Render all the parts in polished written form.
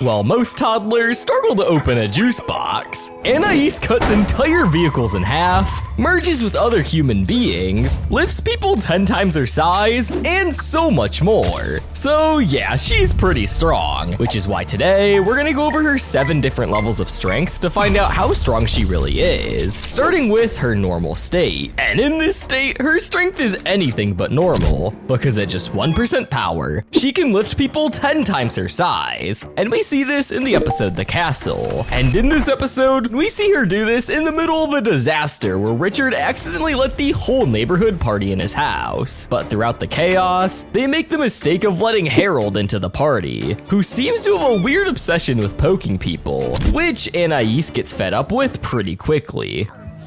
While most toddlers struggle to open a juice box, Anais cuts entire vehicles in half, merges with other human beings, lifts people 10 times her size, and so much more. So yeah, she's pretty strong, which is why today we're gonna go over her 7 different levels of strength to find out how strong she really is, starting with her normal state. And in this state, her strength is anything but normal, because at just 1% power, she can lift people 10 times her size. And we see this in the episode The Castle. And in this episode, we see her do this in the middle of a disaster where Richard accidentally let the whole neighborhood party in his house. But throughout the chaos, they make the mistake of letting Harold into the party, who seems to have a weird obsession with poking people, which Anais gets fed up with pretty quickly.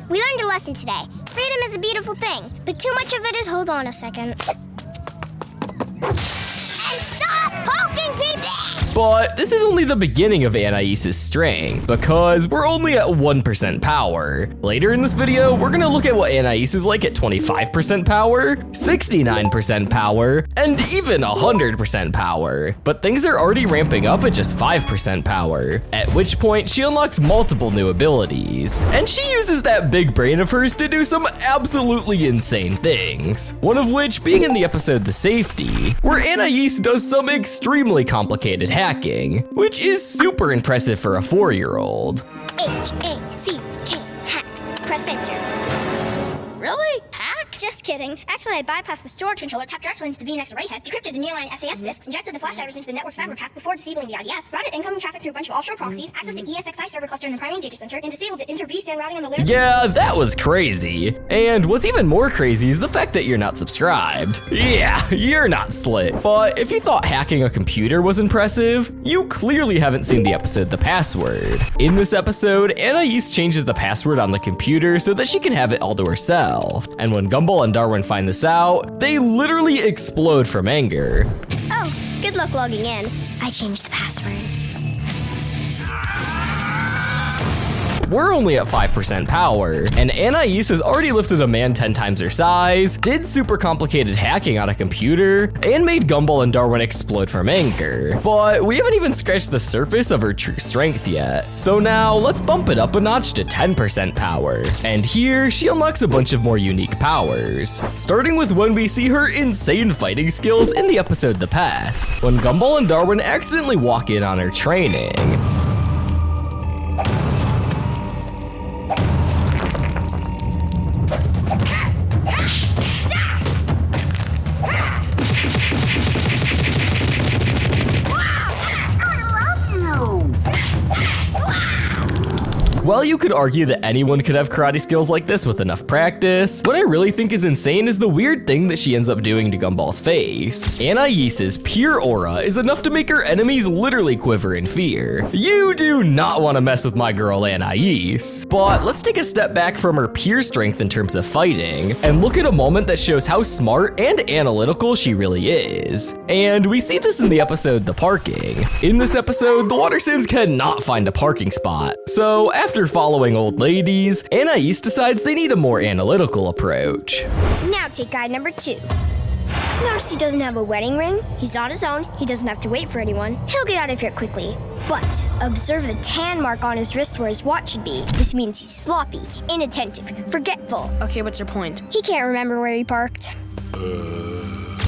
We learned a lesson today. Freedom is a beautiful thing, but too much of it is, hold on a second. And stop poking people! But this is only the beginning of Anais' strength, because we're only at 1% power. Later in this video, we're gonna look at what Anais is like at 25% power, 69% power, and even 100% power. But things are already ramping up at just 5% power, at which point she unlocks multiple new abilities. And she uses that big brain of hers to do some absolutely insane things. One of which being in the episode The Safety, where Anais does some extremely complicated hacking, which is super impressive for a 4-year-old. H-A-C-K, hack. Press enter. Really? Hack? Just kidding. Actually, I bypassed the storage controller, tapped directly into the VNX array head, decrypted the nearline SAS disks, injected the flash drivers into the network's fiber path before disabling the IDS, routed incoming traffic through a bunch of offshore proxies, accessed the ESXi server cluster in the primary data center, and disabled the inter-vSAN routing on the layer. Yeah, that was crazy. And what's even more crazy is the fact that you're not subscribed. Yeah, you're not slick. But if you thought hacking a computer was impressive, you clearly haven't seen the episode The Password. In this episode, Anais changes the password on the computer so that she can have it all to herself. And when Gumball and Darwin find this out, they literally explode from anger. Oh, good luck logging in. I changed the password. We're only at 5% power, and Anais has already lifted a man 10 times her size, did super complicated hacking on a computer, and made Gumball and Darwin explode from anger. But we haven't even scratched the surface of her true strength yet. So now let's bump it up a notch to 10% power. And here, she unlocks a bunch of more unique powers, starting with when we see her insane fighting skills in the episode The Past, when Gumball and Darwin accidentally walk in on her training. While you could argue that anyone could have karate skills like this with enough practice, what I really think is insane is the weird thing that she ends up doing to Gumball's face. Anais' pure aura is enough to make her enemies literally quiver in fear. You do not want to mess with my girl Anais. But let's take a step back from her pure strength in terms of fighting, and look at a moment that shows how smart and analytical she really is. And we see this in the episode The Parking. In this episode, the Wattersons cannot find a parking spot. So after following old ladies, Anais decides they need a more analytical approach. Now take guide number 2. Notice he doesn't have a wedding ring, he's on his own, he doesn't have to wait for anyone, he'll get out of here quickly. But observe the tan mark on his wrist where his watch should be. This means he's sloppy, inattentive, forgetful. Okay, what's your point? He can't remember where he parked.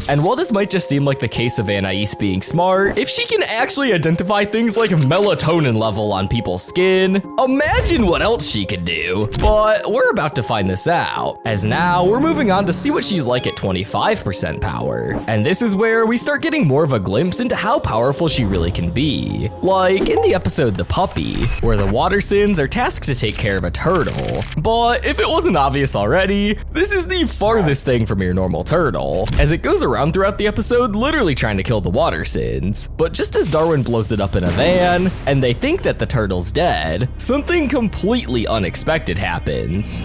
And while this might just seem like the case of Anais being smart, if she can actually identify things like melatonin level on people's skin, imagine what else she could do. But we're about to find this out, as now we're moving on to see what she's like at 25% power. And this is where we start getting more of a glimpse into how powerful she really can be. Like in the episode The Puppy, where the Wattersons are tasked to take care of a turtle. But if it wasn't obvious already, this is the farthest thing from your normal turtle, as it goes around throughout the episode literally trying to kill the Wattersons. But just as Darwin blows it up in a van, and they think that the turtle's dead, something completely unexpected happens.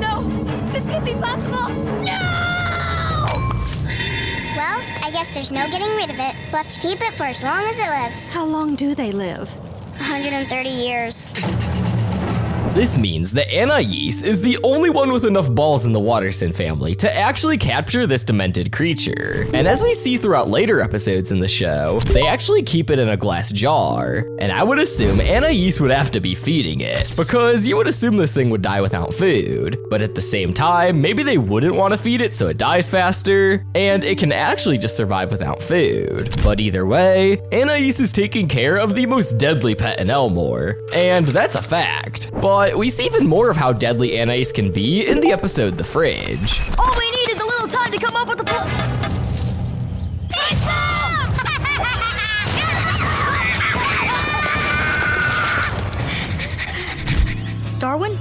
No! This can't be possible! No! Well, I guess there's no getting rid of it. We'll have to keep it for as long as it lives. How long do they live? 130 years. This means that Anais is the only one with enough balls in the Watterson family to actually capture this demented creature. And as we see throughout later episodes in the show, they actually keep it in a glass jar. And I would assume Anais would have to be feeding it, because you would assume this thing would die without food. But at the same time, maybe they wouldn't want to feed it so it dies faster, and it can actually just survive without food. But either way, Anais is taking care of the most deadly pet in Elmore, and that's a fact. But we see even more of how deadly Anais can be in the episode The Fridge. All we need is a little time to come up with a plan. Darwin?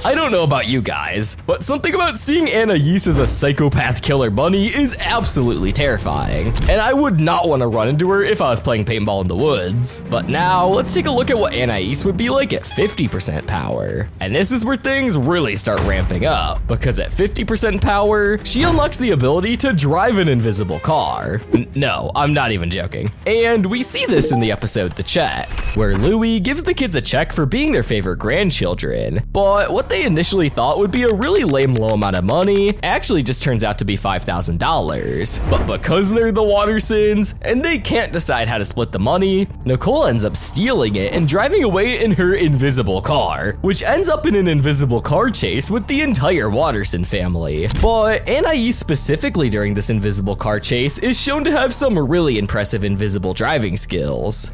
I don't know about you guys, but something about seeing Anais as a psychopath killer bunny is absolutely terrifying. And I would not want to run into her if I was playing paintball in the woods. But now, let's take a look at what Anais would be like at 50% power. And this is where things really start ramping up, because at 50% power, she unlocks the ability to drive an invisible car. No, I'm not even joking. And we see this in the episode The Check, where Louie gives the kids a check for being their favorite grandchildren. But what they initially thought would be a really lame low amount of money actually just turns out to be $5,000. But because they're the Wattersons and they can't decide how to split the money, Nicole ends up stealing it and driving away in her invisible car, which ends up in an invisible car chase with the entire Watterson family. But Anais specifically during this invisible car chase is shown to have some really impressive invisible driving skills.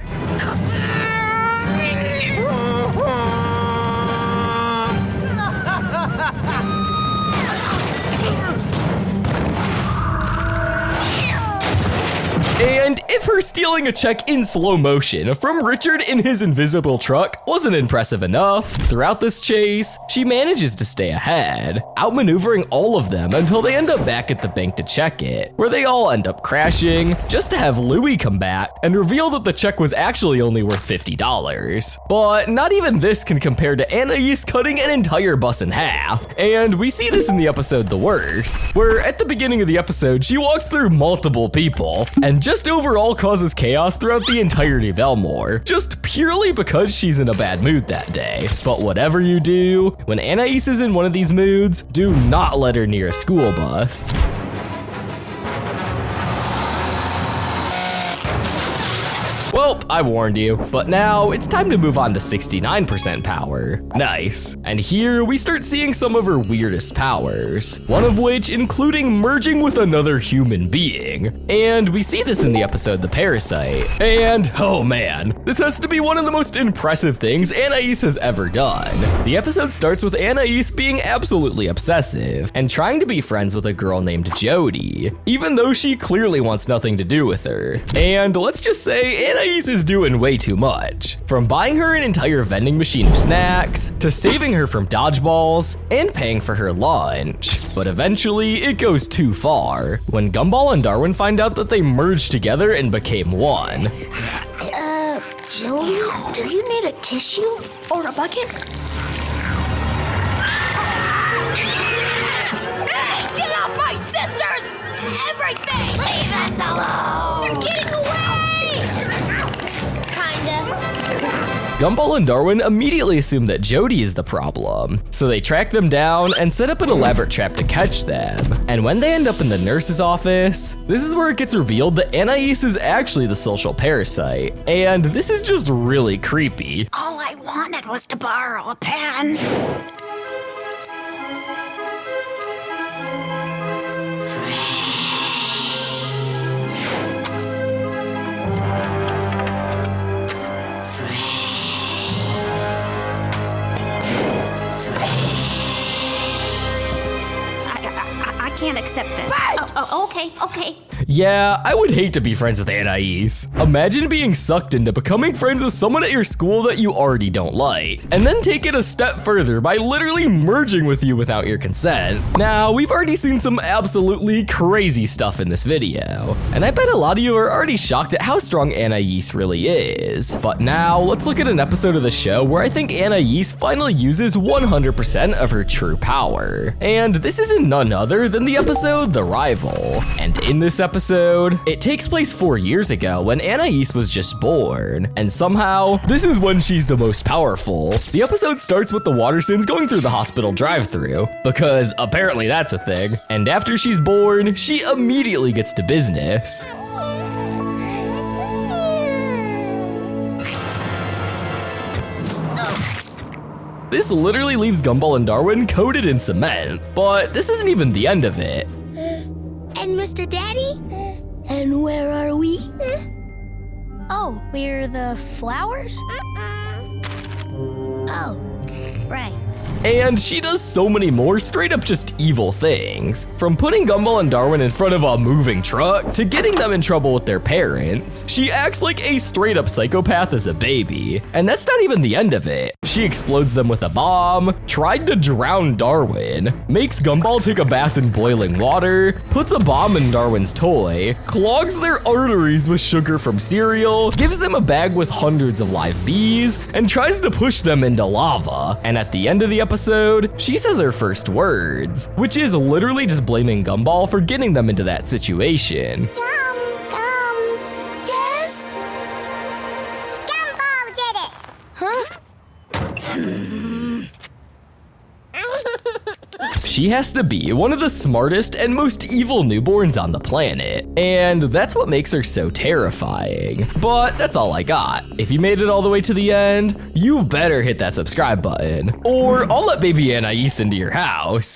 And if her stealing a check in slow motion from Richard in his invisible truck wasn't impressive enough, throughout this chase, she manages to stay ahead, outmaneuvering all of them until they end up back at the bank to check it, where they all end up crashing, just to have Louie come back and reveal that the check was actually only worth $50. But not even this can compare to Anais cutting an entire bus in half. And we see this in the episode The Worst, where at the beginning of the episode, she walks through multiple people and just overall causes chaos throughout the entirety of Elmore, just purely because she's in a bad mood that day. But whatever you do, when Anais is in one of these moods, do not let her near a school bus. Well, I warned you, but now it's time to move on to 69% power. Nice. And here we start seeing some of her weirdest powers, one of which including merging with another human being. And we see this in the episode The Parasite. And oh man, this has to be one of the most impressive things Anais has ever done. The episode starts with Anais being absolutely obsessive and trying to be friends with a girl named Jody, even though she clearly wants nothing to do with her. And let's just say Anais is doing way too much. From buying her an entire vending machine of snacks, to saving her from dodgeballs, and paying for her lunch. But eventually, it goes too far, when Gumball and Darwin find out that they merged together and became one. Jody, do you need a tissue? Or a bucket? Hey, get off my sisters! Everything! Leave us alone! You're getting away! Gumball and Darwin immediately assume that Jody is the problem, so they track them down and set up an elaborate trap to catch them. And when they end up in the nurse's office, this is where it gets revealed that Anais is actually the social parasite, and this is just really creepy. All I wanted was to borrow a pen. I can't accept this. Okay. Yeah, I would hate to be friends with Anais. Imagine being sucked into becoming friends with someone at your school that you already don't like, and then take it a step further by literally merging with you without your consent. Now, we've already seen some absolutely crazy stuff in this video, and I bet a lot of you are already shocked at how strong Anais really is. But now, let's look at an episode of the show where I think Anais finally uses 100% of her true power. And this is in none other than the episode The Rival. And in this episode, episode, it takes place 4 years ago when Anais was just born, and somehow, this is when she's the most powerful. The episode starts with the Wattersons going through the hospital drive-thru, because apparently that's a thing, and after she's born, she immediately gets to business. This literally leaves Gumball and Darwin coated in cement, but this isn't even the end of it. And Mr. Daddy? And where are we? Oh, we're the flowers? Oh, right. And she does so many more straight up just evil things. From putting Gumball and Darwin in front of a moving truck to getting them in trouble with their parents. She acts like a straight up psychopath as a baby. And that's not even the end of it. She explodes them with a bomb, tried to drown Darwin, makes Gumball take a bath in boiling water, puts a bomb in Darwin's toy, clogs their arteries with sugar from cereal, gives them a bag with hundreds of live bees, and tries to push them into lava. And at the end of the episode, she says her first words, which is literally just blaming Gumball for getting them into that situation. Yes? Gumball did it! Huh? She has to be one of the smartest and most evil newborns on the planet, and that's what makes her so terrifying. But that's all I got. If you made it all the way to the end, you better hit that subscribe button, or I'll let baby Anais into your house.